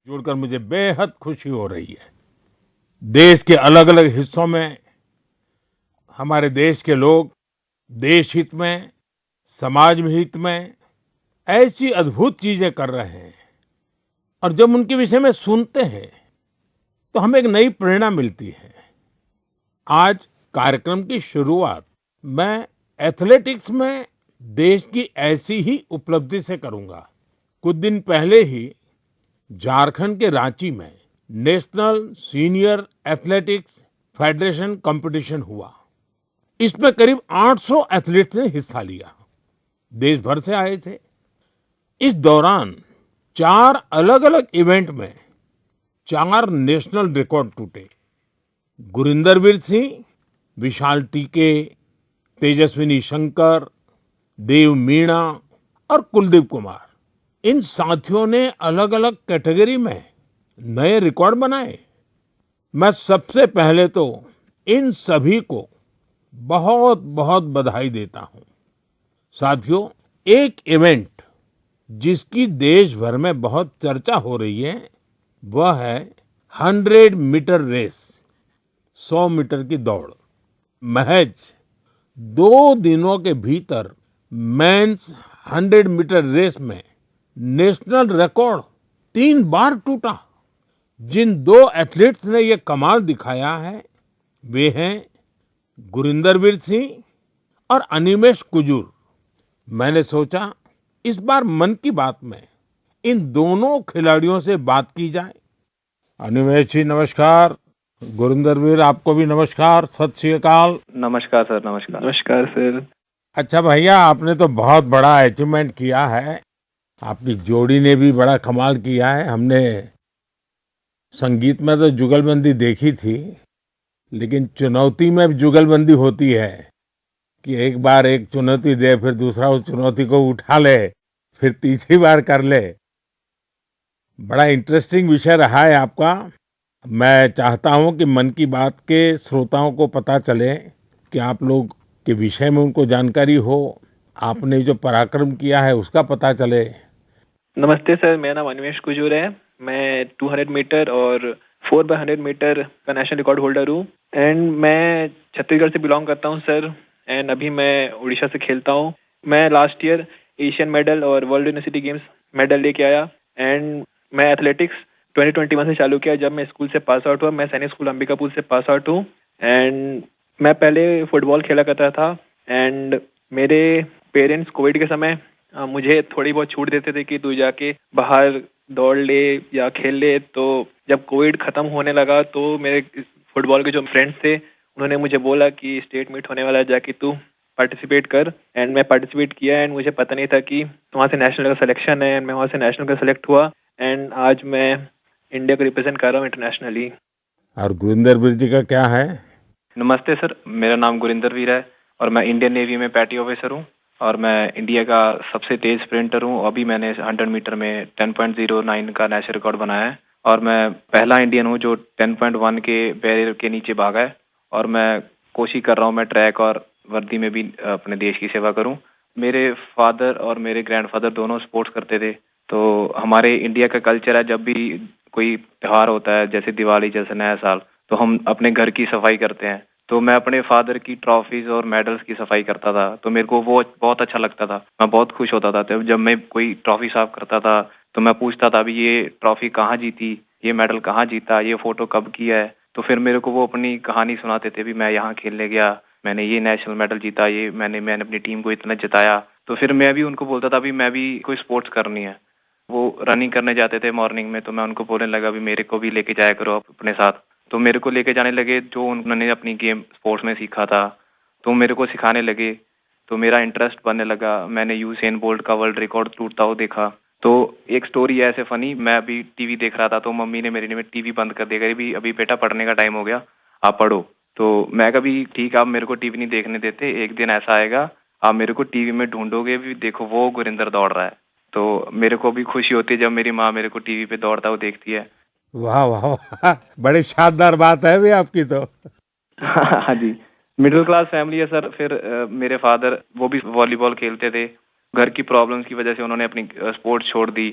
जुड़कर मुझे बेहद खुशी हो रही है। देश के अलग अलग हिस्सों में हमारे देश के लोग देश हित में, समाज में हित में ऐसी अद्भुत चीजें कर रहे हैं और जब उनके विषय में सुनते हैं तो हमें एक नई प्रेरणा मिलती है। आज कार्यक्रम की शुरुआत मैं एथलेटिक्स में देश की ऐसी ही उपलब्धि से करूंगा। कुछ दिन पहले ही झारखंड के रांची में national senior athletics federation competition हुआ। इसमें करीब 800 एथलीट्स ने हिस्सा लिया। देश भर से आए थे। इस दौरान 4 अलग-अलग इवेंट में 4 नेशनल रिकॉर्ड टूटे। गुरिंदरवीर सिंह, विशाल टीके, तेजस्विनी शंकर, देव मीणा और कुलदीप कुमार, इन साथियों ने अलग-अलग कैटेगरी में नए रिकॉर्ड बनाए। मैं सबसे पहले तो इन सभी को बहुत बहुत बधाई देता हूं। साथियों, एक इवेंट जिसकी देश भर में बहुत चर्चा हो रही है वह है 100 मीटर रेस, 100 मीटर की दौड़। महज 2 दिनों के भीतर मेंस 100 मीटर रेस में नेशनल रिकॉर्ड 3 बार टूटा। जिन 2 एथलीट्स ने ये कमाल दिखाया है वे हैं गुरिंदरवीर सिंह और अनिमेष कुजूर। मैंने सोचा इस बार मन की बात में इन दोनों खिलाड़ियों से बात की जाए। अनिमेष जी नमस्कार, गुरिंदरवीर आपको भी नमस्कार, सत श्री अकाल। नमस्कार सर। नमस्कार। नमस्कार सर। अच्छा भैया, आपने तो बहुत बड़ा अचीवमेंट किया है। आपकी जोड़ी ने भी बड़ा कमाल किया है। हमने संगीत में तो जुगलबंदी देखी थी, लेकिन चुनौती में जुगलबंदी होती है कि एक बार एक चुनौती दे, फिर दूसरा उस चुनौती को उठा ले, फिर तीसरी बार कर ले। बड़ा इंटरेस्टिंग विषय रहा है आपका। मैं चाहता हूं कि मन की बात के श्रोताओं को पता चले कि आप लोग के विषय में उनको जानकारी हो, आपने जो पराक्रम किया है उसका पता चले। नमस्ते सर, मेरा नाम अनिमेष कुजूर है। मैं 200 मीटर और 4x100 मीटर का नेशनल रिकॉर्ड होल्डर हूँ एंड मैं छत्तीसगढ़ से बिलोंग करता हूँ सर। एंड अभी मैं उड़ीसा से खेलता हूँ। मैं लास्ट ईयर एशियन मेडल और वर्ल्ड यूनिवर्सिटी गेम्स मेडल लेके आया एंड मैं एथलेटिक्स 2021 से चालू किया जब मैं स्कूल से पास आउट हुआ। मैं सैनिक स्कूल अंबिकापुर से पास आउट हूँ एंड मैं पहले फुटबॉल खेला करता था एंड मेरे पेरेंट्स कोविड के समय मुझे थोड़ी बहुत छूट देते थे कि तू जाके बाहर दौड़ ले या खेल ले। तो जब कोविड खत्म होने लगा तो मेरे फुटबॉल के जो फ्रेंड्स थे उन्होंने मुझे बोला कि स्टेट मीट होने वाला है, जाके तू पार्टिसिपेट कर। एंड मैं पार्टिसिपेट किया एंड मुझे पता नहीं था कि वहाँ से नेशनल का सिलेक्शन है एंड मैं वहाँ से नेशनल का सिलेक्ट हुआ एंड आज मैं इंडिया को रिप्रेजेंट कर रहा हूँ इंटरनेशनली। और गुरिंदरवीर जी का क्या है? नमस्ते सर, मेरा नाम गुरिंदरवीर है और मैं इंडियन नेवी में पैटी ऑफिसर हूँ और मैं इंडिया का सबसे तेज स्प्रिंटर हूँ। अभी मैंने 100 मीटर में 10.09 का नेशनल रिकॉर्ड बनाया है और मैं पहला इंडियन हूँ जो 10.1 के बैरियर के नीचे भागा है और मैं कोशिश कर रहा हूँ मैं ट्रैक और वर्दी में भी अपने देश की सेवा करूँ। मेरे फादर और मेरे ग्रैंडफादर दोनों स्पोर्ट्स करते थे, तो हमारे इंडिया का कल्चर है जब भी कोई त्योहार होता है जैसे दिवाली जैसे नया साल, तो हम अपने घर की सफाई करते हैं। तो मैं अपने फादर की ट्रॉफीज और मेडल्स की सफाई करता था, तो मेरे को वो बहुत अच्छा लगता था। मैं बहुत खुश होता था तो जब मैं कोई ट्रॉफी साफ करता था तो मैं पूछता था अभी ये ट्रॉफी कहाँ जीती, ये मेडल कहाँ जीता, ये फोटो कब किया है। तो फिर मेरे को वो अपनी कहानी सुनाते थे भी मैं यहाँ खेलने गया, मैंने ये नेशनल मेडल जीता, ये मैंने अपनी टीम को इतना जिताया। तो फिर मैं भी उनको बोलता था भी मैं भी कोई स्पोर्ट्स करनी है। वो रनिंग करने जाते थे मॉर्निंग में, तो मैं उनको बोलने लगा भी मेरे को भी लेके जाया करो आप अपने साथ। तो मेरे को लेके जाने लगे, जो उन्होंने अपनी गेम स्पोर्ट्स में सीखा था तो मेरे को सिखाने लगे, तो मेरा इंटरेस्ट बनने लगा। मैंने यूसेन बोल्ट का वर्ल्ड रिकॉर्ड टूटता हुआ देखा। तो एक स्टोरी है ऐसे फनी, मैं अभी टीवी देख रहा था तो मम्मी ने मेरे लिए टीवी बंद कर दिया, भी अभी बेटा पढ़ने का टाइम हो गया, आप पढ़ो। तो मैं कभी ठीक, आप मेरे को टीवी नहीं देखने देते, एक दिन ऐसा आएगा आप मेरे को टीवी में ढूंढोगे भी, देखो वो गुरिंदर दौड़ रहा है। तो मेरे को भी खुशी होती है जब मेरी माँ मेरे को टीवी पे दौड़ता हुआ देखती है। वाह वाह वाह, बड़ी शानदार बात है भी आपकी तो। हाँ जी, मिडिल क्लास फैमिली है सर। फिर मेरे फादर वो भी वॉलीबॉल खेलते थे, घर की प्रॉब्लम्स की वजह से उन्होंने अपनी स्पोर्ट्स छोड़ दी।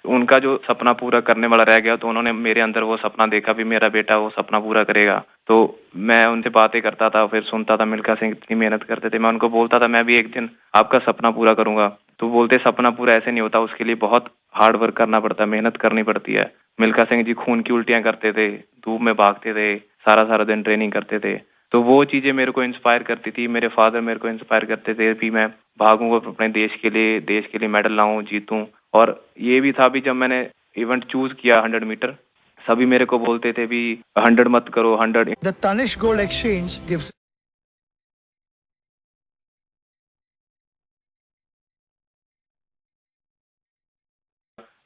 उनका जो सपना पूरा करने वाला रह गया, तो उन्होंने मेरे अंदर वो सपना देखा भी मेरा बेटा वो सपना पूरा करेगा। तो मैं उनसे बातें करता था, फिर सुनता था मिल्खा सिंह इतनी मेहनत करते थे। मैं उनको बोलता था मैं भी एक दिन आपका सपना पूरा करूंगा। तो बोलते सपना पूरा ऐसे नहीं होता, उसके लिए बहुत हार्ड वर्क करना पड़ता है, मेहनत करनी पड़ती है। मिल्खा सिंह जी खून की उल्टियां करते थे, धूप में भागते थे, सारा दिन ट्रेनिंग करते थे। तो वो चीजें मेरे को इंस्पायर करती थी। मेरे फादर मेरे को इंस्पायर करते थे भी मैं भागूंगा अपने देश के लिए मेडल लाऊं, जीतूं। और ये भी था भी जब मैंने इवेंट चूज किया 100 मीटर, सभी मेरे को बोलते थे भी 100 मत करो, 100। The Tanishq Gold Exchange gives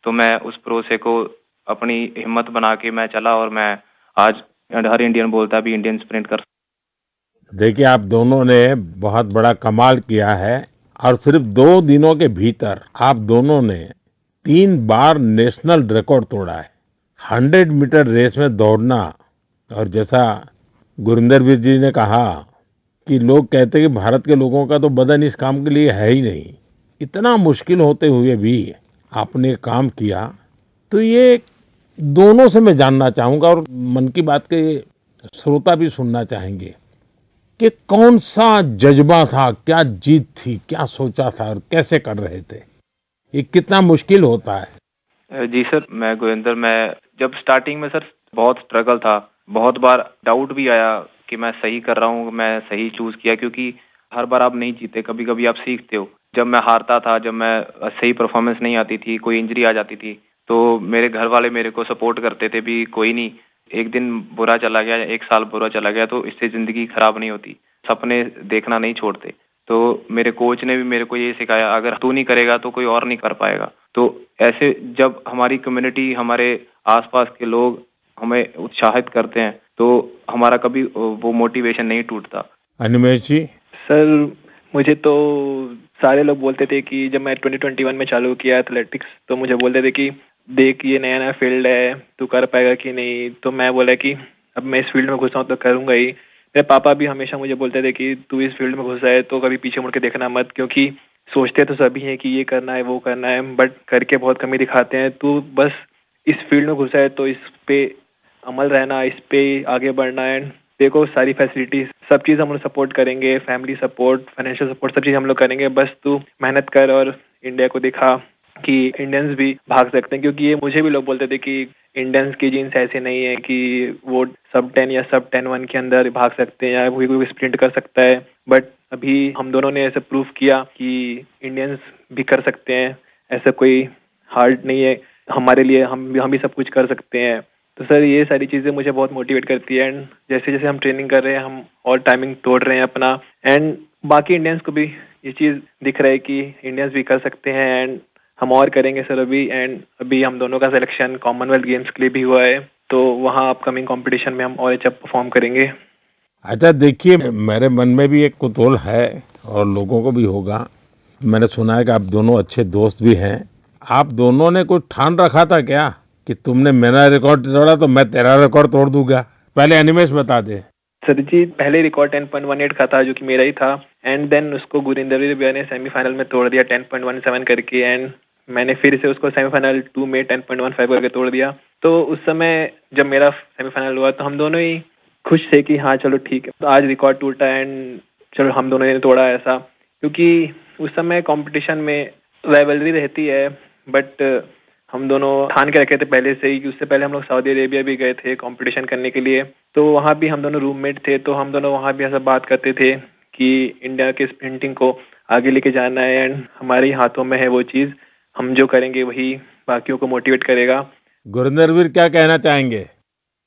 तो मैं उस प्रोसेस को अपनी हिम्मत बना के मैं चला और मैं आज हर इंडियन बोलता भी इंडियन स्प्रिंट कर। देखिए, आप दोनों ने बहुत बड़ा कमाल किया है और सिर्फ 2 दिनों के भीतर आप दोनों ने 3 बार नेशनल रिकॉर्ड तोड़ा है। 100 मीटर रेस में दौड़ना, और जैसा गुरिंदर वीर जी ने कहा कि लोग कहते हैं कि भारत के लोगों का तो बदन इस काम के लिए है ही नहीं, इतना मुश्किल होते हुए भी आपने काम किया। तो ये दोनों से मैं जानना चाहूंगा और मन की बात के श्रोता भी सुनना चाहेंगे कि कौन सा जज्बा था, क्या जीत थी, क्या सोचा था और कैसे कर रहे थे? ये कितना मुश्किल होता है। जी सर, मैं गुरिंदर, मैं जब स्टार्टिंग में सर बहुत स्ट्रगल था, बहुत बार डाउट भी आया कि मैं सही कर रहा हूँ, मैं सही चूज किया, क्योंकि हर बार आप नहीं जीते, कभी कभी आप सीखते हो। जब मैं हारता था, जब मैं सही परफॉर्मेंस नहीं आती थी, कोई इंजरी आ जाती थी, तो मेरे घर वाले मेरे को सपोर्ट करते थे भी कोई नहीं, एक दिन बुरा चला गया, एक साल बुरा चला गया तो इससे जिंदगी खराब नहीं होती, सपने देखना नहीं छोड़ते। तो मेरे कोच ने भी मेरे को ये सिखाया, अगर तू नहीं करेगा तो कोई और नहीं कर पाएगा। तो ऐसे जब हमारी कम्युनिटी, हमारे आसपास के लोग हमें उत्साहित करते हैं तो हमारा कभी वो मोटिवेशन नहीं टूटता। अनिमेश जी। सर मुझे तो सारे लोग बोलते थे कि जब मैं 2021 में चालू किया एथलेटिक्स, तो मुझे बोलते थे कि देख ये नया नया फील्ड है, तू कर पाएगा कि नहीं। तो मैं बोला कि अब मैं इस फील्ड में घुसा हूँ तो करूंगा ही। मेरे पापा भी हमेशा मुझे बोलते थे कि तू इस फील्ड में घुसा है तो कभी पीछे मुड़ के देखना मत, क्योंकि सोचते तो सभी हैं कि ये करना है वो करना है, बट करके बहुत कमी दिखाते हैं। तू बस इस फील्ड में घुसा है तो इस पे अमल रहना, इस पे आगे बढ़ना है। देखो सारी फैसिलिटीज, सब चीज़ हम लोग सपोर्ट करेंगे, फैमिली सपोर्ट, फाइनेंशियल सपोर्ट, सब चीज़ हम लोग करेंगे। बस तू मेहनत कर और इंडिया को दिखा कि इंडियंस भी भाग सकते हैं। क्योंकि ये मुझे भी लोग बोलते थे कि इंडियंस की जीन्स ऐसे नहीं है कि वो सब 10 या सब 10-1 के अंदर भाग सकते हैं या कोई स्प्रिंट कर सकता है। बट अभी हम दोनों ने ऐसे प्रूव किया कि इंडियंस भी कर सकते हैं, ऐसा कोई हार्ड नहीं है हमारे लिए, हम भी सब कुछ कर सकते हैं। तो सर ये सारी चीज़ें मुझे बहुत मोटिवेट करती है। एंड जैसे जैसे हम ट्रेनिंग कर रहे हैं, हम और टाइमिंग तोड़ रहे हैं अपना, एंड बाकी इंडियंस को भी ये चीज़ दिख रहा है कि इंडियंस भी कर सकते हैं। एंड हम और करेंगे सर अभी। एंड अभी हम दोनों का सिलेक्शन कॉमनवेल्थ गेम्स के लिए भी हुआ है, तो वहाँ अपकमिंग कंपटीशन में हम और अच्छा परफॉर्म करेंगे। अच्छा, देखिए, मेरे मन में भी एक कुतूहल है और लोगों को भी होगा। मैंने सुना है कि आप दोनों अच्छे दोस्त भी हैं। आप दोनों ने कुछ ठान रखा था क्या कि तुमने मेरा रिकॉर्ड तोड़ा तो मैं तेरा रिकॉर्ड तोड़ दूंगा? पहले अनिमेश बता दे। सर जी पहले रिकॉर्ड 10.18 का था जो कि मेरा ही था। एंड देन उसको गुरिंदर भैया ने सेमीफाइनल में तोड़ दिया 10.17 करके। एंड मैंने फिर से उसको सेमीफाइनल 2 में 10.15 करके तोड़ दिया। तो उस समय जब मेरा सेमीफाइनल हुआ तो हम दोनों ही खुश थे कि हाँ चलो ठीक है, तो आज रिकॉर्ड टूटा एंड चलो हम दोनों ने तोड़ा ऐसा। क्योंकि उस समय कंपटीशन में राइवलरी रहती है, बट हम दोनों ठान के रखे थे पहले से ही कि उससे पहले हम लोग सऊदी अरेबिया भी गए थे कंपटीशन करने के लिए। तो वहाँ भी हम दोनों रूममेट थे, तो हम दोनों वहाँ भी ऐसा बात करते थे कि इंडिया के स्प्रिंटिंग को आगे लेके जाना है एंड हमारे ही हाथों में है वो चीज़। हम जो करेंगे वही बाकियों को मोटिवेट करेगा। गुरिंदर वीर क्या कहना चाहेंगे?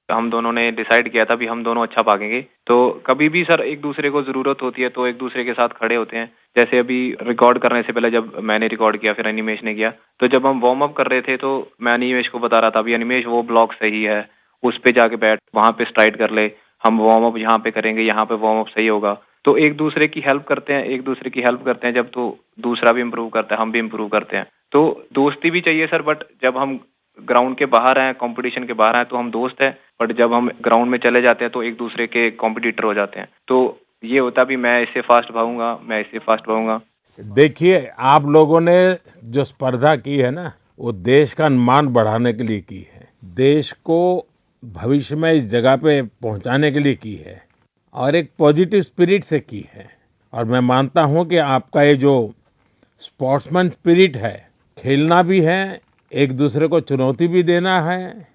हम दोनों ने डिसाइड किया था भी हम दोनों अच्छा भागेंगे। तो कभी भी सर एक दूसरे को जरूरत होती है तो एक दूसरे के साथ खड़े होते हैं। जैसे अभी रिकॉर्ड करने से पहले जब मैंने रिकॉर्ड किया, फिर अनिमेश ने किया, तो जब हम वार्म अप कर रहे थे तो मैं अनिमेश को बता रहा था भी अनिमेश वो ब्लॉक सही है, उस पे जाके बैठ, वहां पे स्ट्राइड कर ले, हम वार्म अप यहाँ पे करेंगे, यहाँ पे वार्म अप सही होगा। तो एक दूसरे की हेल्प करते हैं, एक दूसरे की हेल्प करते हैं जब, तो दूसरा भी इम्प्रूव करता है, हम भी इम्प्रूव करते हैं। तो दोस्ती भी चाहिए सर, बट जब हम ग्राउंड के बाहर हैं, कंपटीशन के बाहर हैं तो हम दोस्त हैं, बट जब हम ग्राउंड में चले जाते हैं तो एक दूसरे के कॉम्पिटिटर हो जाते हैं। तो ये होता भी मैं इससे फास्ट भागूंगा, मैं इससे फास्ट भागूंगा। देखिए, आप लोगों ने जो स्पर्धा की है ना, वो देश का मान बढ़ाने के लिए की है, देश को भविष्य में इस जगह पे पहुंचाने के लिए की है और एक पॉजिटिव स्पिरिट से की है। और मैं मानता हूं कि आपका ये जो स्पोर्ट्समैन स्पिरिट है, खेलना भी है, एक दूसरे को चुनौती भी देना है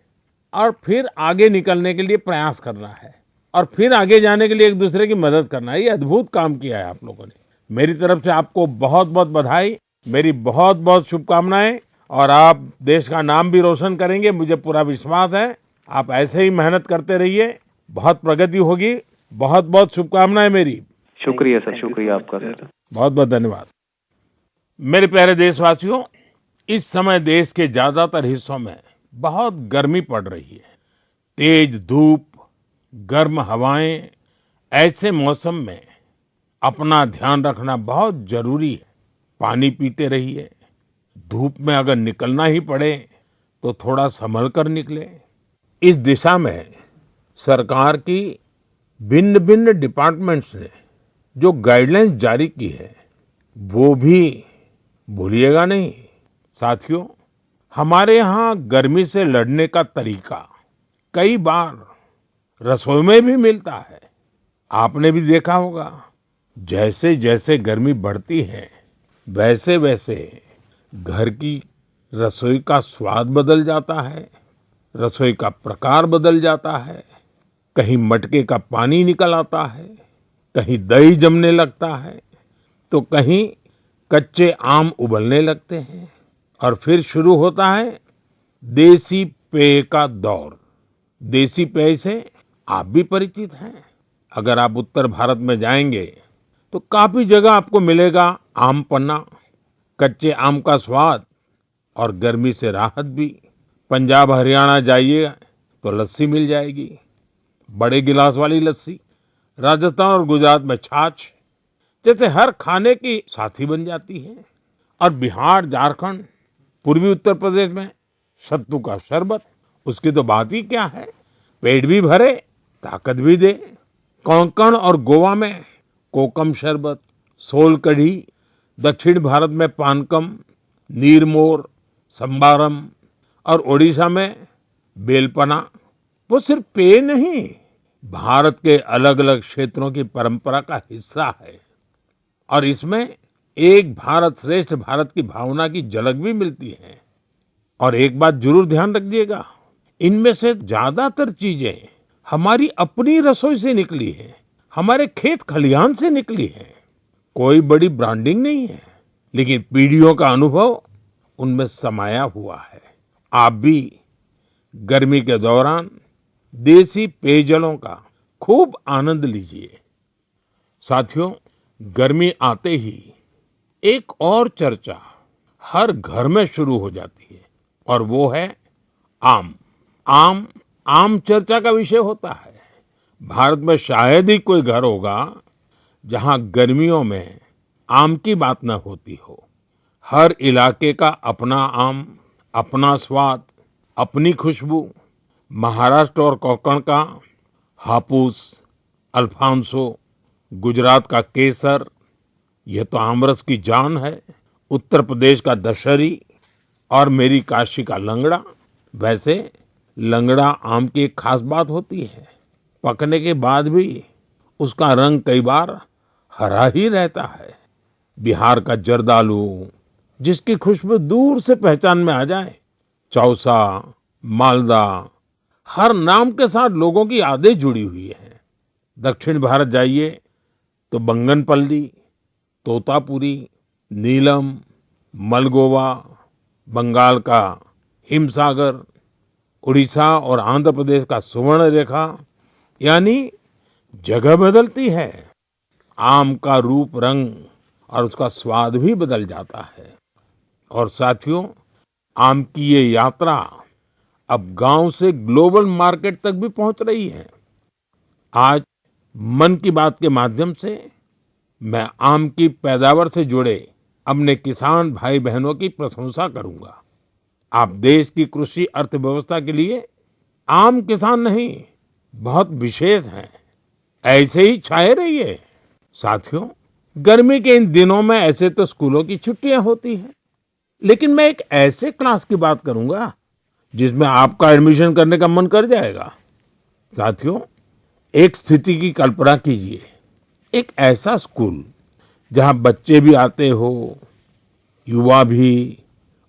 और फिर आगे निकलने के लिए प्रयास करना है और फिर आगे जाने के लिए एक दूसरे की मदद करना है, ये अद्भुत काम किया है आप लोगों ने। मेरी तरफ से आपको बहुत बहुत बधाई, मेरी बहुत बहुत शुभकामनाएं और आप देश का नाम भी रोशन करेंगे, मुझे पूरा विश्वास है। आप ऐसे ही मेहनत करते रहिए, बहुत प्रगति होगी। बहुत बहुत शुभकामनाएं मेरी। शुक्रिया सर, शुक्रिया आपका सर। बहुत बहुत धन्यवाद। मेरे प्यारे देशवासियों, इस समय देश के ज्यादातर हिस्सों में बहुत गर्मी पड़ रही है, तेज धूप, गर्म हवाएं। ऐसे मौसम में अपना ध्यान रखना बहुत जरूरी है। पानी पीते रहिए, धूप में अगर निकलना ही पड़े तो थोड़ा संभल कर निकले। इस दिशा में सरकार की भिन्न भिन्न डिपार्टमेंट्स ने जो गाइडलाइंस जारी की है वो भी भूलिएगा नहीं। साथियों, हमारे यहाँ गर्मी से लड़ने का तरीका कई बार रसोई में भी मिलता है। आपने भी देखा होगा, जैसे जैसे गर्मी बढ़ती है वैसे वैसे घर की रसोई का स्वाद बदल जाता है, रसोई का प्रकार बदल जाता है। कहीं मटके का पानी निकल आता है, कहीं दही जमने लगता है, तो कहीं कच्चे आम उबलने लगते हैं और फिर शुरू होता है देसी पेय का दौर। देसी पेय से आप भी परिचित हैं। अगर आप उत्तर भारत में जाएंगे तो काफी जगह आपको मिलेगा आम पन्ना, कच्चे आम का स्वाद और गर्मी से राहत भी। पंजाब हरियाणा जाइए तो लस्सी मिल जाएगी, बड़े गिलास वाली लस्सी। राजस्थान और गुजरात में छाछ जैसे हर खाने की साथी बन जाती है। और बिहार, झारखंड, पूर्वी उत्तर प्रदेश में सत्तू का शरबत, उसकी तो बात ही क्या है, पेट भी भरे ताकत भी दे। कोंकण और गोवा में कोकम शरबत, सोल कढ़ी, दक्षिण भारत में पानकम, नीरमोर, संबारम और ओडिशा में बेलपना। वो सिर्फ पेय नहीं, भारत के अलग अलग क्षेत्रों की परंपरा का हिस्सा है और इसमें एक भारत श्रेष्ठ भारत की भावना की झलक भी मिलती है। और एक बात जरूर ध्यान रखिएगा, इनमें से ज्यादातर चीजें हमारी अपनी रसोई से निकली है, हमारे खेत खलिहान से निकली है। कोई बड़ी ब्रांडिंग नहीं है, लेकिन पीढ़ियों का अनुभव उनमें समाया हुआ है। आप भी गर्मी के दौरान देसी पेयजलों का खूब आनंद लीजिए। साथियों, गर्मी आते ही एक और चर्चा हर घर में शुरू हो जाती है और वो है आम। आम आम चर्चा का विषय होता है। भारत में शायद ही कोई घर होगा जहां गर्मियों में आम की बात न होती हो। हर इलाके का अपना आम, अपना स्वाद, अपनी खुशबू। महाराष्ट्र और कोंकण का हापुस, अल्फांसो, गुजरात का केसर, यह तो आमरस की जान है। उत्तर प्रदेश का दशहरी और मेरी काशी का लंगड़ा। वैसे लंगड़ा आम की एक खास बात होती है, पकने के बाद भी उसका रंग कई बार हरा ही रहता है। बिहार का जर्दालू, जिसकी खुशबू दूर से पहचान में आ जाए। चौसा, मालदा, हर नाम के साथ लोगों की यादें जुड़ी हुई है। दक्षिण भारत जाइए तो बंगनपल्ली, तोतापुरी, नीलम, मलगोवा, बंगाल का हिमसागर, उड़ीसा और आंध्र प्रदेश का सुवर्ण रेखा, यानी जगह बदलती है, आम का रूप, रंग और उसका स्वाद भी बदल जाता है। और साथियों, आम की ये यात्रा अब गांव से ग्लोबल मार्केट तक भी पहुंच रही है। आज मन की बात के माध्यम से मैं आम की पैदावार से जुड़े अपने किसान भाई बहनों की प्रशंसा करूंगा। आप देश की कृषि अर्थव्यवस्था के लिए आम किसान नहीं, बहुत विशेष हैं। ऐसे ही छाए रहिए। साथियों, गर्मी के इन दिनों में ऐसे तो स्कूलों की छुट्टियां होती हैं, लेकिन मैं एक ऐसे क्लास की बात करूंगा जिसमें आपका एडमिशन करने का मन कर जाएगा। साथियों, एक स्थिति की कल्पना कीजिए, एक ऐसा स्कूल जहां बच्चे भी आते हो, युवा भी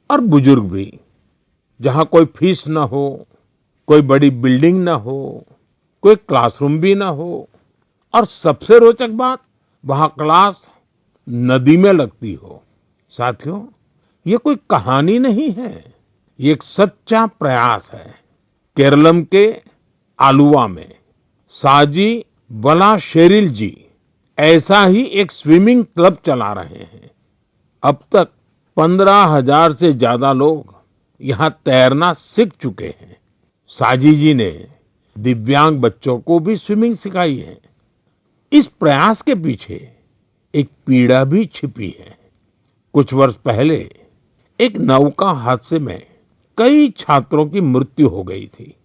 और बुजुर्ग भी, जहां कोई फीस ना हो, कोई बड़ी बिल्डिंग ना हो, कोई क्लासरूम भी ना हो, और सबसे रोचक बात, वहां क्लास नदी में लगती हो। साथियों, ये कोई कहानी नहीं है, ये एक सच्चा प्रयास है। केरलम के आलुवा में साजी वलाशेरिल जी ऐसा ही एक स्विमिंग क्लब चला रहे हैं। अब तक 15,000 से ज्यादा लोग यहाँ तैरना सीख चुके हैं। साजी जी ने दिव्यांग बच्चों को भी स्विमिंग सिखाई है। इस प्रयास के पीछे एक पीड़ा भी छिपी है। कुछ वर्ष पहले एक नौका हादसे में कई छात्रों की मृत्यु हो गई थी।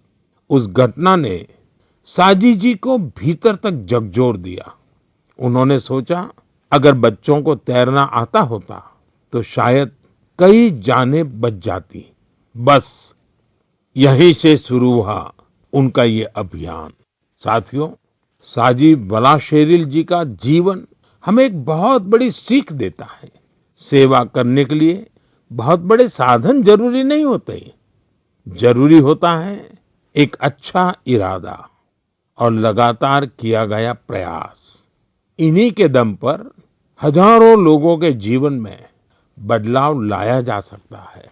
उस घटना ने साजी जी को भीतर तक झकझोर दिया। उन्होंने सोचा, अगर बच्चों को तैरना आता होता तो शायद कई जानें बच जाती। बस यहीं से शुरू हुआ उनका ये अभियान। साथियों, साजी वलाशेरिल जी का जीवन हमें एक बहुत बड़ी सीख देता है। सेवा करने के लिए बहुत बड़े साधन जरूरी नहीं होते, जरूरी होता है एक अच्छा इरादा और लगातार किया गया प्रयास। इन्हीं के दम पर हजारों लोगों के जीवन में बदलाव लाया जा सकता है।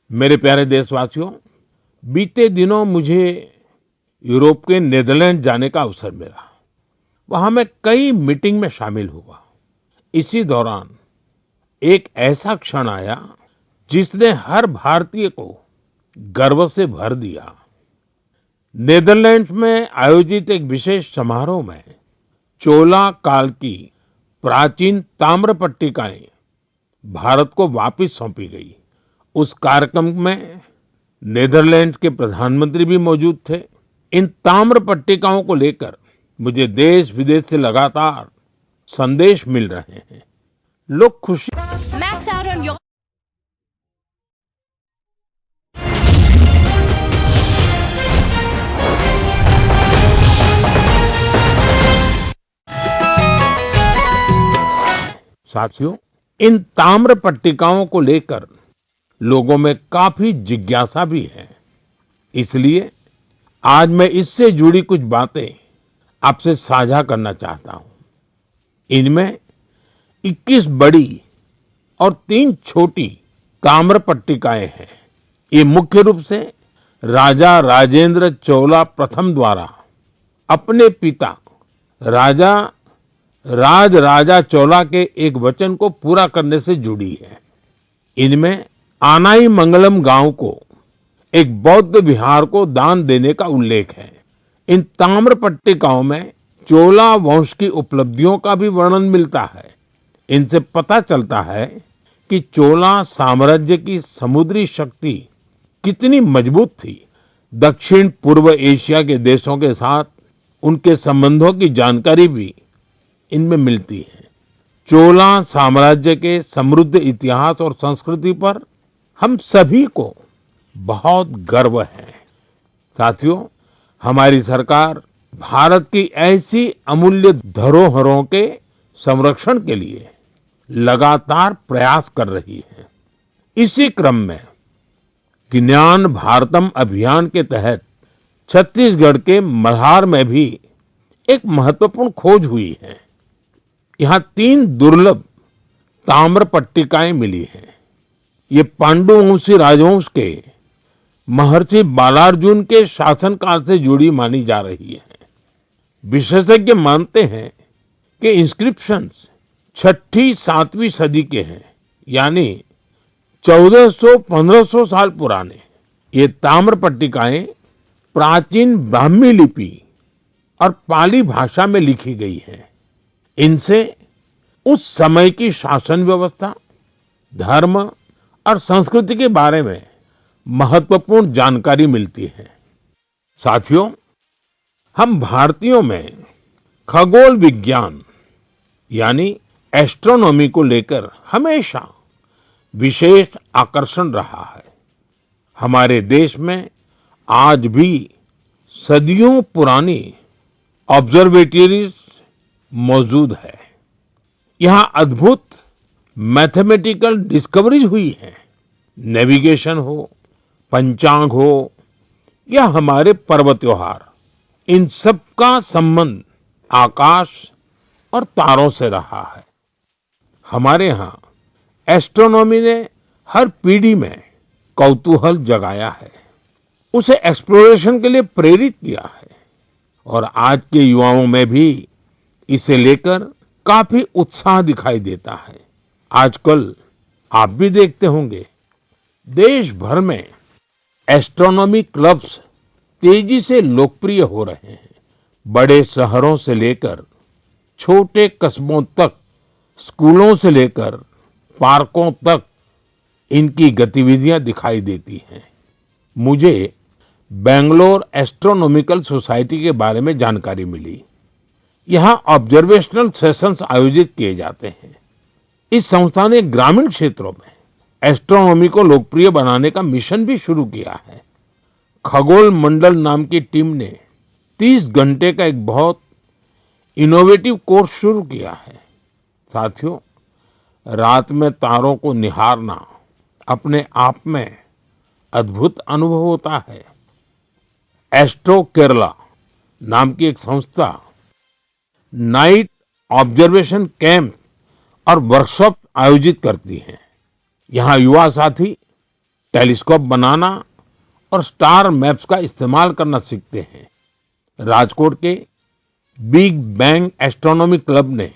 मेरे प्यारे देशवासियों, बीते दिनों मुझे यूरोप के नीदरलैंड जाने का अवसर मिला। वहां मैं कई मीटिंग में शामिल हुआ। इसी दौरान एक ऐसा क्षण आया जिसने हर भारतीय को गर्व से भर दिया। नीदरलैंड्स में आयोजित एक विशेष समारोह में चोला काल की प्राचीन ताम्र पट्टिकाएं भारत को वापस सौंपी गई। उस कार्यक्रम में नीदरलैंड्स के प्रधानमंत्री भी मौजूद थे। इन ताम्र पट्टिकाओं को लेकर मुझे देश विदेश से लगातार संदेश मिल रहे हैं। लोग खुशी Max out on your साथियों, इन ताम्र पट्टिकाओं को लेकर लोगों में काफी जिज्ञासा भी है। इसलिए आज मैं इससे जुड़ी कुछ बातें आपसे साझा करना चाहता हूं। इनमें 21 बड़ी और 3 छोटी ताम्र पट्टिकाएं हैं। ये मुख्य रूप से राजा राजेंद्र चोला प्रथम द्वारा अपने पिता राजा राजा चोला के एक वचन को पूरा करने से जुड़ी है। इनमें आनाई मंगलम गांव को एक बौद्ध विहार को दान देने का उल्लेख है। इन ताम्र पट्टिकाओं में चोला वंश की उपलब्धियों का भी वर्णन मिलता है। इनसे पता चलता है कि चोला साम्राज्य की समुद्री शक्ति कितनी मजबूत थी। दक्षिण पूर्व एशिया के देशों के साथ उनके संबंधों की जानकारी भी इनमें मिलती है। चोला साम्राज्य के समृद्ध इतिहास और संस्कृति पर हम सभी को बहुत गर्व है। साथियों, हमारी सरकार भारत की ऐसी अमूल्य धरोहरों के संरक्षण के लिए लगातार प्रयास कर रही है। इसी क्रम में ज्ञान भारतम अभियान के तहत छत्तीसगढ़ के मल्हार में भी एक महत्वपूर्ण खोज हुई है। यहाँ 3 दुर्लभ ताम्र पट्टिकाएं मिली हैं। ये पांडुवंशी राजवंश के महर्षि बालार्जुन के शासनकाल से जुड़ी मानी जा रही है। विशेषज्ञ मानते हैं कि इंस्क्रिप्शंस 6ठी 7वीं सदी के हैं, यानी 1400-1500 साल पुराने। ये ताम्र पट्टिकाएं प्राचीन ब्राह्मी लिपि और पाली भाषा में लिखी गई है। इनसे उस समय की शासन व्यवस्था, धर्म और संस्कृति के बारे में महत्वपूर्ण जानकारी मिलती है। साथियों, हम भारतीयों में खगोल विज्ञान यानी एस्ट्रोनॉमी को लेकर हमेशा विशेष आकर्षण रहा है। हमारे देश में आज भी सदियों पुरानी ऑब्जर्वेटरीज मौजूद है। यहाँ अद्भुत मैथमेटिकल डिस्कवरीज हुई है। नेविगेशन हो, पंचांग हो या हमारे पर्व त्योहार, इन सब का संबंध आकाश और तारों से रहा है। हमारे यहाँ एस्ट्रोनॉमी ने हर पीढ़ी में कौतूहल जगाया है, उसे एक्सप्लोरेशन के लिए प्रेरित किया है और आज के युवाओं में भी इसे लेकर काफी उत्साह दिखाई देता है। आजकल आप भी देखते होंगे, देश भर में एस्ट्रोनॉमी क्लब्स तेजी से लोकप्रिय हो रहे हैं। बड़े शहरों से लेकर छोटे कस्बों तक, स्कूलों से लेकर पार्कों तक इनकी गतिविधियां दिखाई देती हैं। मुझे बेंगलोर एस्ट्रोनॉमिकल सोसाइटी के बारे में जानकारी मिली। यहाँ ऑब्जर्वेशनल सेशंस आयोजित किए जाते हैं। इस संस्था ने ग्रामीण क्षेत्रों में एस्ट्रोनॉमी को लोकप्रिय बनाने का मिशन भी शुरू किया है। खगोल मंडल नाम की टीम ने 30 घंटे का एक बहुत इनोवेटिव कोर्स शुरू किया है। साथियों, रात में तारों को निहारना अपने आप में अद्भुत अनुभव होता है। एस्ट्रो केरला नाम की एक संस्था नाइट ऑब्जर्वेशन कैंप और वर्कशॉप आयोजित करती है। यहाँ युवा साथी टेलीस्कोप बनाना और स्टार मैप्स का इस्तेमाल करना सीखते हैं। राजकोट के बिग बैंग एस्ट्रोनॉमी क्लब ने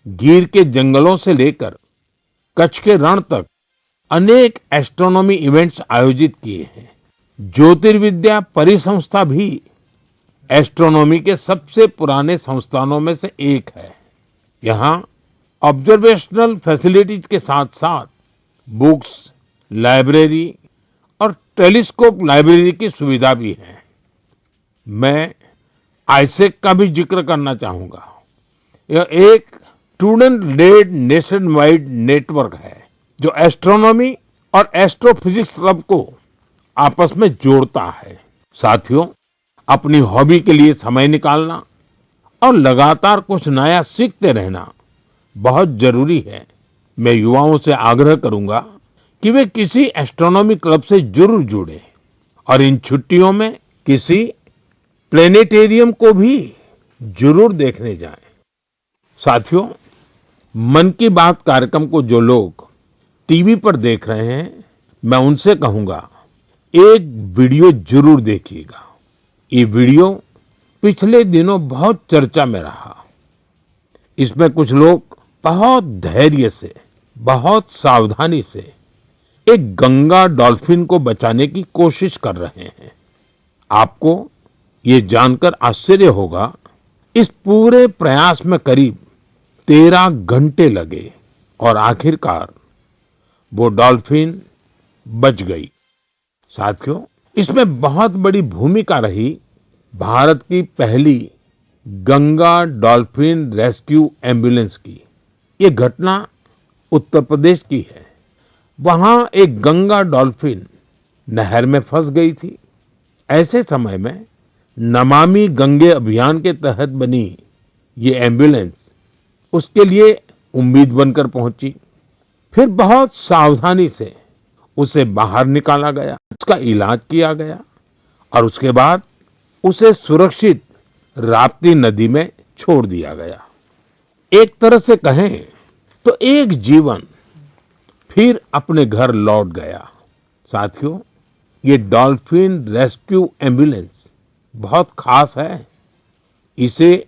गिर के जंगलों से लेकर कच्छ के रण तक अनेक एस्ट्रोनॉमी इवेंट्स आयोजित किए हैं। ज्योतिर्विद्या परिसंस्था भी एस्ट्रोनॉमी के सबसे पुराने संस्थानों में से एक है। यहाँ ऑब्जर्वेशनल फैसिलिटीज के साथ साथ बुक्स, लाइब्रेरी और टेलीस्कोप लाइब्रेरी की सुविधा भी है। मैं आईसेक का भी जिक्र करना चाहूंगा। यह एक student led nationwide network है जो एस्ट्रोनॉमी और एस्ट्रोफिजिक्स क्लब को आपस में जोड़ता है। साथियों, अपनी हॉबी के लिए समय निकालना और लगातार कुछ नया सीखते रहना बहुत जरूरी है। मैं युवाओं से आग्रह करूंगा कि वे किसी एस्ट्रोनॉमी क्लब से जरूर जुड़े और इन छुट्टियों में किसी प्लेनेटेरियम को भी जरूर देखने जाएं। साथियों, मन की बात कार्यक्रम को जो लोग टीवी पर देख रहे हैं, मैं उनसे कहूंगा एक वीडियो जरूर देखिएगा। ये वीडियो पिछले दिनों बहुत चर्चा में रहा। इसमें कुछ लोग बहुत धैर्य से, बहुत सावधानी से एक गंगा डॉल्फिन को बचाने की कोशिश कर रहे हैं। आपको ये जानकर आश्चर्य होगा, इस पूरे प्रयास में करीब 13 घंटे लगे और आखिरकार वो डॉल्फिन बच गई। साथियों, इसमें बहुत बड़ी भूमिका रही भारत की पहली गंगा डॉल्फिन रेस्क्यू एम्बुलेंस की। ये घटना उत्तर प्रदेश की है। वहां एक गंगा डॉल्फिन नहर में फंस गई थी। ऐसे समय में नमामि गंगे अभियान के तहत बनी ये एम्बुलेंस उसके लिए उम्मीद बनकर पहुंची। फिर बहुत सावधानी से उसे बाहर निकाला गया, उसका इलाज किया गया और उसके बाद उसे सुरक्षित राप्ती नदी में छोड़ दिया गया। एक तरह से कहें तो एक जीवन फिर अपने घर लौट गया। साथियों, ये डॉल्फिन रेस्क्यू एम्बुलेंस बहुत खास है। इसे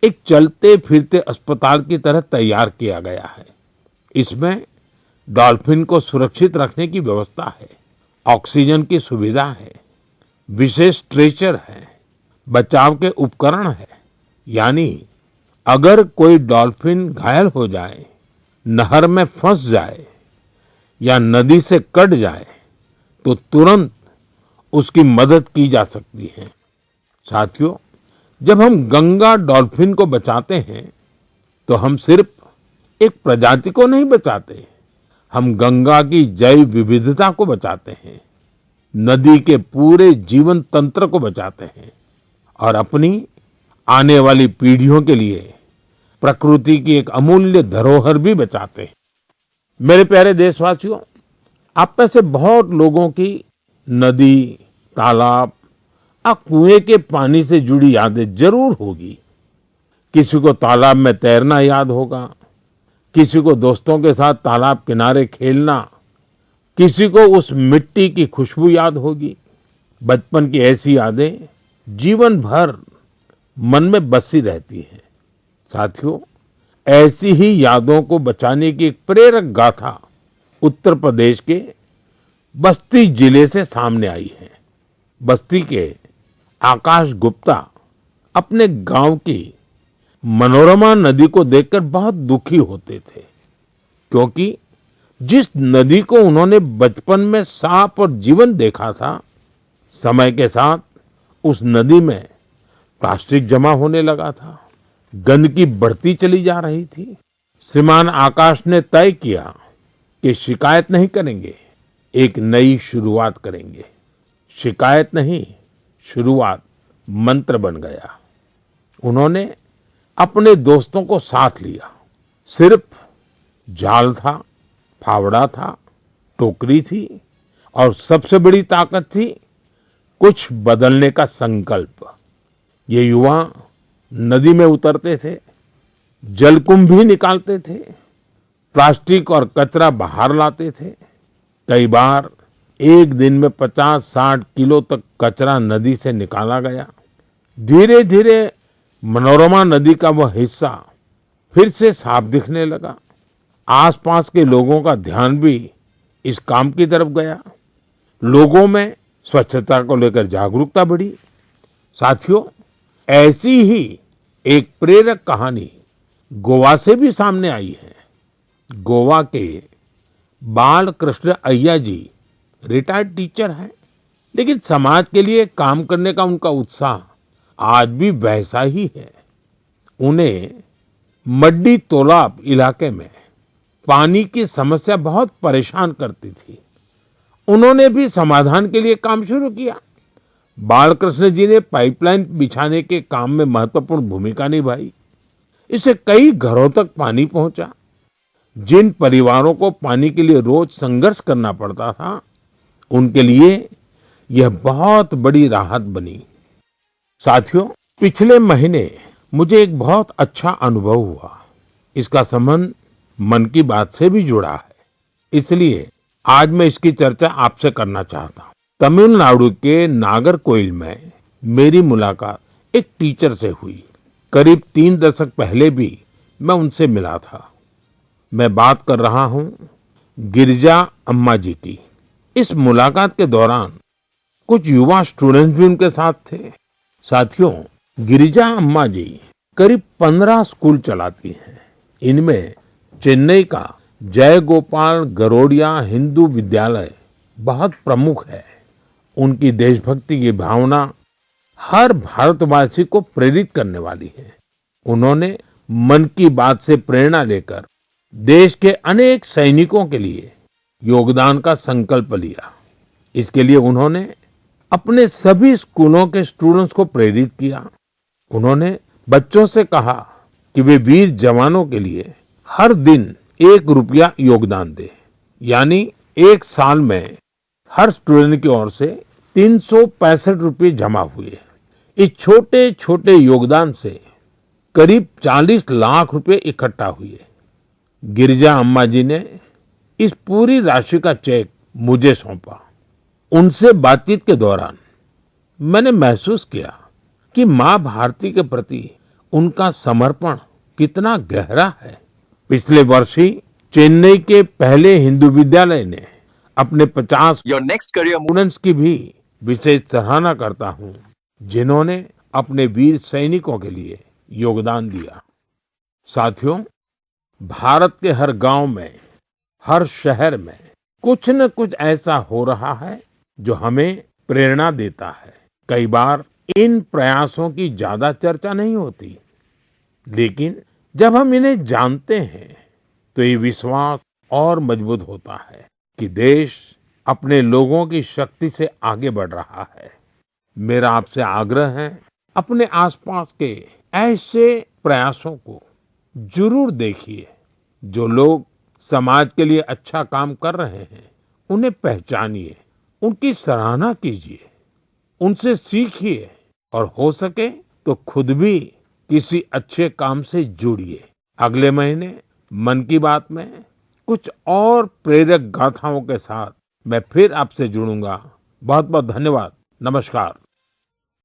एक चलते फिरते अस्पताल की तरह तैयार किया गया है। इसमें डॉल्फिन को सुरक्षित रखने की व्यवस्था है, ऑक्सीजन की सुविधा है, विशेष स्ट्रेचर है, बचाव के उपकरण है। यानी अगर कोई डॉल्फिन घायल हो जाए, नहर में फंस जाए या नदी से कट जाए तो तुरंत उसकी मदद की जा सकती है। साथियों, जब हम गंगा डॉल्फिन को बचाते हैं तो हम सिर्फ एक प्रजाति को नहीं बचाते, हम गंगा की जैव विविधता को बचाते हैं, नदी के पूरे जीवन तंत्र को बचाते हैं और अपनी आने वाली पीढ़ियों के लिए प्रकृति की एक अमूल्य धरोहर भी बचाते हैं। मेरे प्यारे देशवासियों, आप में से बहुत लोगों की नदी, तालाब और कुएं के पानी से जुड़ी यादें जरूर होगी। किसी को तालाब में तैरना याद होगा, किसी को दोस्तों के साथ तालाब किनारे खेलना, किसी को उस मिट्टी की खुशबू याद होगी। बचपन की ऐसी यादें जीवन भर मन में बसी रहती हैं। साथियों, ऐसी ही यादों को बचाने की एक प्रेरक गाथा उत्तर प्रदेश के बस्ती जिले से सामने आई है। बस्ती के आकाश गुप्ता अपने गांव की मनोरमा नदी को देखकर बहुत दुखी होते थे, क्योंकि जिस नदी को उन्होंने बचपन में साफ और जीवन देखा था, समय के साथ उस नदी में प्लास्टिक जमा होने लगा था, गंदगी बढ़ती चली जा रही थी। श्रीमान आकाश ने तय किया कि शिकायत नहीं करेंगे, एक नई शुरुआत करेंगे। शिकायत नहीं, शुरुआत मंत्र बन गया। उन्होंने अपने दोस्तों को साथ लिया। सिर्फ जाल था, फावड़ा था, टोकरी थी और सबसे बड़ी ताकत थी कुछ बदलने का संकल्प। ये युवा नदी में उतरते थे, जलकुंभ भी निकालते थे, प्लास्टिक और कचरा बाहर लाते थे। कई बार एक दिन में 50-60 किलो तक कचरा नदी से निकाला गया। धीरे धीरे मनोरमा नदी का वह हिस्सा फिर से साफ दिखने लगा। आसपास के लोगों का ध्यान भी इस काम की तरफ गया। लोगों में स्वच्छता को लेकर जागरूकता बढ़ी। साथियों, ऐसी ही एक प्रेरक कहानी गोवा से भी सामने आई है। गोवा के बाल कृष्ण अय्या जी रिटायर्ड टीचर हैं, लेकिन समाज के लिए काम करने का उनका उत्साह आज भी वैसा ही है। उन्हें मड्डी तोलाब इलाके में पानी की समस्या बहुत परेशान करती थी। उन्होंने भी समाधान के लिए काम शुरू किया। बालकृष्ण जी ने पाइपलाइन बिछाने के काम में महत्वपूर्ण भूमिका निभाई। इससे कई घरों तक पानी पहुंचा। जिन परिवारों को पानी के लिए रोज संघर्ष करना पड़ता था, उनके लिए यह बहुत बड़ी राहत बनी। साथियों, पिछले महीने मुझे एक बहुत अच्छा अनुभव हुआ। इसका संबंध मन की बात से भी जुड़ा है, इसलिए आज मैं इसकी चर्चा आपसे करना चाहता हूँ। तमिलनाडु के नागरकोइल में मेरी मुलाकात एक टीचर से हुई। करीब 3 दशक पहले भी मैं उनसे मिला था। मैं बात कर रहा हूँ गिरिजा अम्मा जी की। इस मुलाकात के दौरान कुछ युवा स्टूडेंट्स भी उनके साथ थे। साथियों, गिरिजा अम्मा जी करीब 15 स्कूल चलाती हैं। इनमें चेन्नई का जय गोपाल गरोडिया हिंदू विद्यालय बहुत प्रमुख है। उनकी देशभक्ति की भावना हर भारतवासी को प्रेरित करने वाली है। उन्होंने मन की बात से प्रेरणा लेकर देश के अनेक सैनिकों के लिए योगदान का संकल्प लिया। इसके लिए उन्होंने अपने सभी स्कूलों के स्टूडेंट्स को प्रेरित किया। उन्होंने बच्चों से कहा कि वे वीर जवानों के लिए हर दिन 1 रुपया योगदान दें। यानी एक साल में हर स्टूडेंट की ओर से 365 रुपये जमा हुए। इस छोटे छोटे योगदान से करीब 40 लाख रुपए इकट्ठा हुए। गिरिजा अम्मा जी ने इस पूरी राशि का चेक मुझे सौंपा। उनसे बातचीत के दौरान मैंने महसूस किया कि माँ भारती के प्रति उनका समर्पण कितना गहरा है। पिछले वर्ष ही चेन्नई के पहले हिंदू विद्यालय ने अपने 50 स्टूडेंट्स की भी विशेष सराहना करता हूँ, जिन्होंने अपने वीर सैनिकों के लिए योगदान दिया। साथियों, भारत के हर गांव में, हर शहर में कुछ न कुछ ऐसा हो रहा है जो हमें प्रेरणा देता है। कई बार इन प्रयासों की ज्यादा चर्चा नहीं होती, लेकिन जब हम इन्हें जानते हैं तो ये विश्वास और मजबूत होता है कि देश अपने लोगों की शक्ति से आगे बढ़ रहा है। मेरा आपसे आग्रह है, अपने आसपास के ऐसे प्रयासों को जरूर देखिए। जो लोग समाज के लिए अच्छा काम कर रहे हैं, उन्हें पहचानिए, उनकी सराहना कीजिए, उनसे सीखिए और हो सके तो खुद भी किसी अच्छे काम से जुड़िए। अगले महीने मन की बात में कुछ और प्रेरक गाथाओं के साथ मैं फिर आपसे जुड़ूंगा। बहुत बहुत धन्यवाद। नमस्कार।